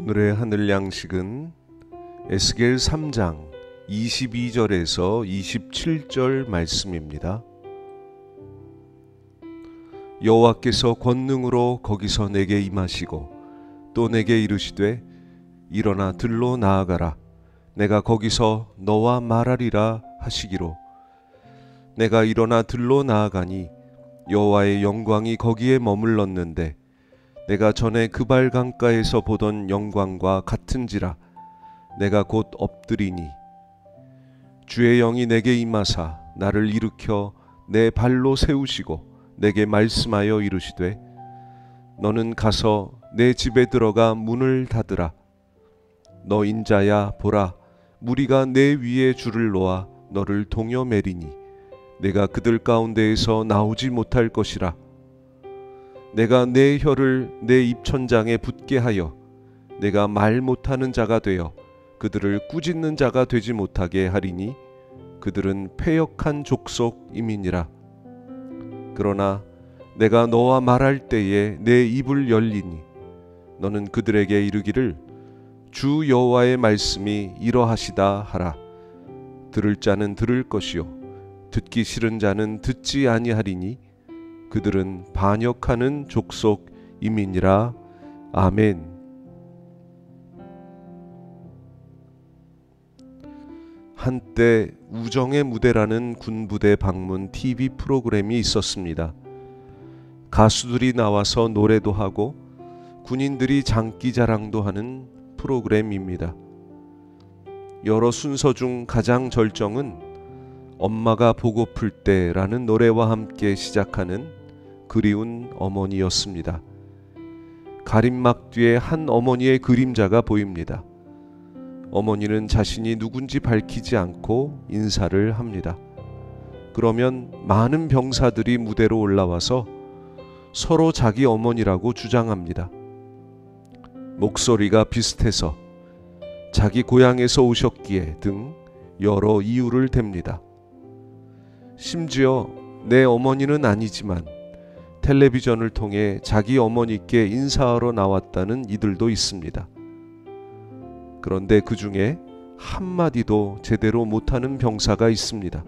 오늘의 하늘 양식은 에스겔 3장 22절에서 27절 말씀입니다. 여호와께서 권능으로 거기서 내게 임하시고 또 내게 이르시되 일어나 들로 나아가라. 내가 거기서 너와 말하리라 하시기로 내가 일어나 들로 나아가니 여호와의 영광이 거기에 머물렀는데 내가 전에 그발 강가에서 보던 영광과 같은지라 내가 곧 엎드리니 주의 영이 내게 임하사 나를 일으켜 내 발로 세우시고 내게 말씀하여 이르시되 너는 가서 내 집에 들어가 문을 닫으라. 너 인자야 보라 무리가 내 위에 줄을 놓아 너를 동여매리니 내가 그들 가운데에서 나오지 못할 것이라. 내가 내 혀를 내 입천장에 붙게 하여 내가 말 못하는 자가 되어 그들을 꾸짖는 자가 되지 못하게 하리니 그들은 패역한 족속임이니라. 그러나 내가 너와 말할 때에 내 입을 열리니 너는 그들에게 이르기를 주 여호와의 말씀이 이러하시다 하라. 들을 자는 들을 것이요 듣기 싫은 자는 듣지 아니하리니 그들은 반역하는 족속임이니라. 아멘. 한때 우정의 무대라는 군부대 방문 TV 프로그램이 있었습니다. 가수들이 나와서 노래도 하고 군인들이 장기자랑도 하는 프로그램입니다. 여러 순서 중 가장 절정은 엄마가 보고플 때라는 노래와 함께 시작하는 그리운 어머니였습니다. 가림막 뒤에 한 어머니의 그림자가 보입니다. 어머니는 자신이 누군지 밝히지 않고 인사를 합니다. 그러면 많은 병사들이 무대로 올라와서 서로 자기 어머니라고 주장합니다. 목소리가 비슷해서 자기 고향에서 오셨기에 등 여러 이유를 댑니다. 심지어 내 어머니는 아니지만 텔레비전을 통해 자기 어머니께 인사하러 나왔다는 이들도 있습니다. 그런데 그 중에 한마디도 제대로 못하는 병사가 있습니다.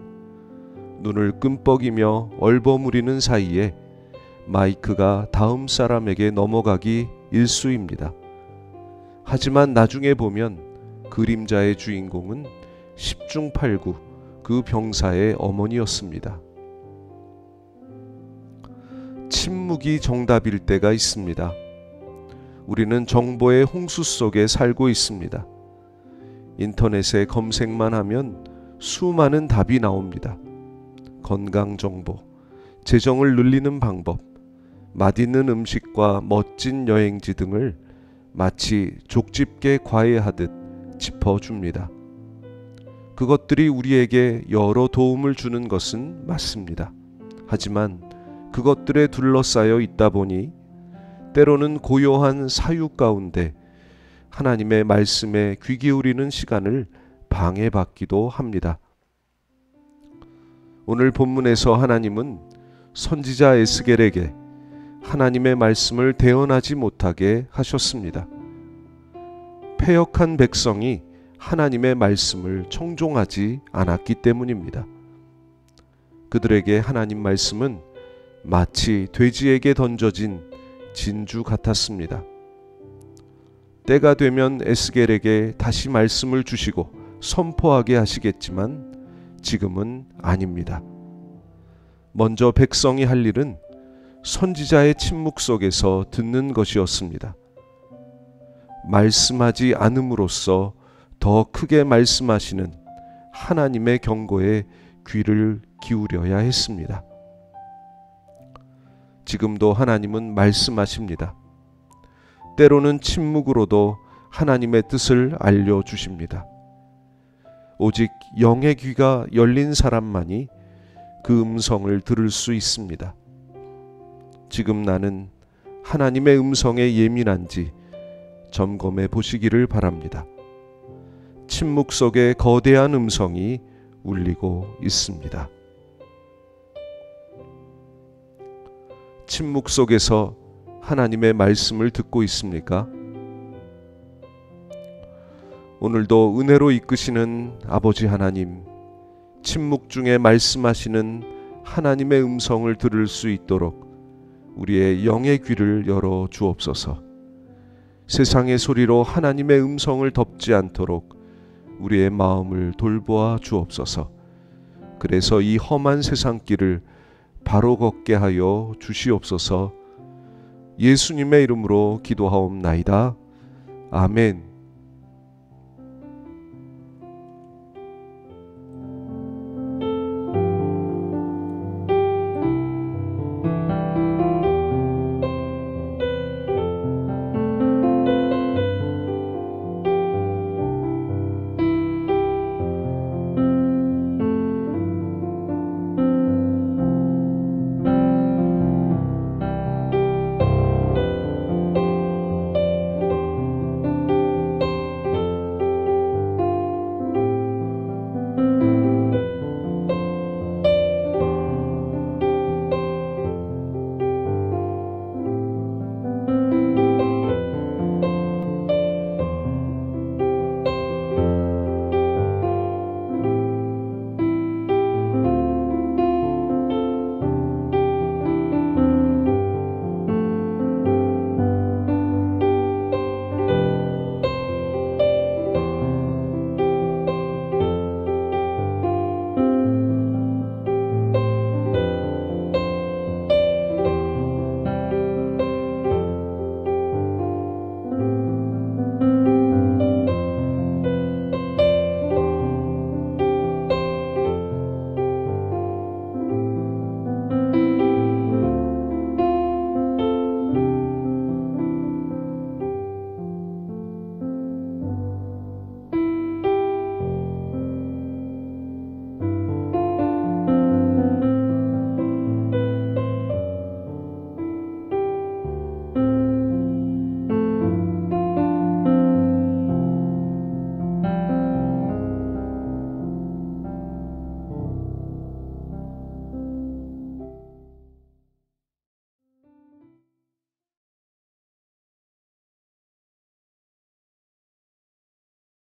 눈을 끔뻑이며 얼버무리는 사이에 마이크가 다음 사람에게 넘어가기 일쑤입니다. 하지만 나중에 보면 그림자의 주인공은 10중 8구 그 병사의 어머니였습니다. 침묵이 정답일 때가 있습니다. 우리는 정보의 홍수 속에 살고 있습니다. 인터넷에 검색만 하면 수많은 답이 나옵니다. 건강 정보, 재정을 늘리는 방법, 맛있는 음식과 멋진 여행지 등을 마치 족집게 과외하듯 짚어줍니다. 그것들이 우리에게 여러 도움을 주는 것은 맞습니다. 하지만 그것들에 둘러싸여 있다 보니 때로는 고요한 사유 가운데 하나님의 말씀에 귀 기울이는 시간을 방해받기도 합니다. 오늘 본문에서 하나님은 선지자 에스겔에게 하나님의 말씀을 대언하지 못하게 하셨습니다. 패역한 백성이 하나님의 말씀을 청종하지 않았기 때문입니다. 그들에게 하나님 말씀은 마치 돼지에게 던져진 진주 같았습니다. 때가 되면 에스겔에게 다시 말씀을 주시고 선포하게 하시겠지만 지금은 아닙니다. 먼저 백성이 할 일은 선지자의 침묵 속에서 듣는 것이었습니다. 말씀하지 않음으로써 더 크게 말씀하시는 하나님의 경고에 귀를 기울여야 했습니다. 지금도 하나님은 말씀하십니다. 때로는 침묵으로도 하나님의 뜻을 알려주십니다. 오직 영의 귀가 열린 사람만이 그 음성을 들을 수 있습니다. 지금 나는 하나님의 음성에 예민한지 점검해 보시기를 바랍니다. 침묵 속에 거대한 음성이 울리고 있습니다. 침묵 속에서 하나님의 말씀을 듣고 있습니까? 오늘도 은혜로 이끄시는 아버지 하나님, 침묵 중에 말씀하시는 하나님의 음성을 들을 수 있도록 우리의 영의 귀를 열어 주옵소서. 세상의 소리로 하나님의 음성을 덮지 않도록 우리의 마음을 돌보아 주옵소서. 그래서 이 험한 세상길을 바로 걷게 하여 주시옵소서. 예수님의 이름으로 기도하옵나이다. 아멘.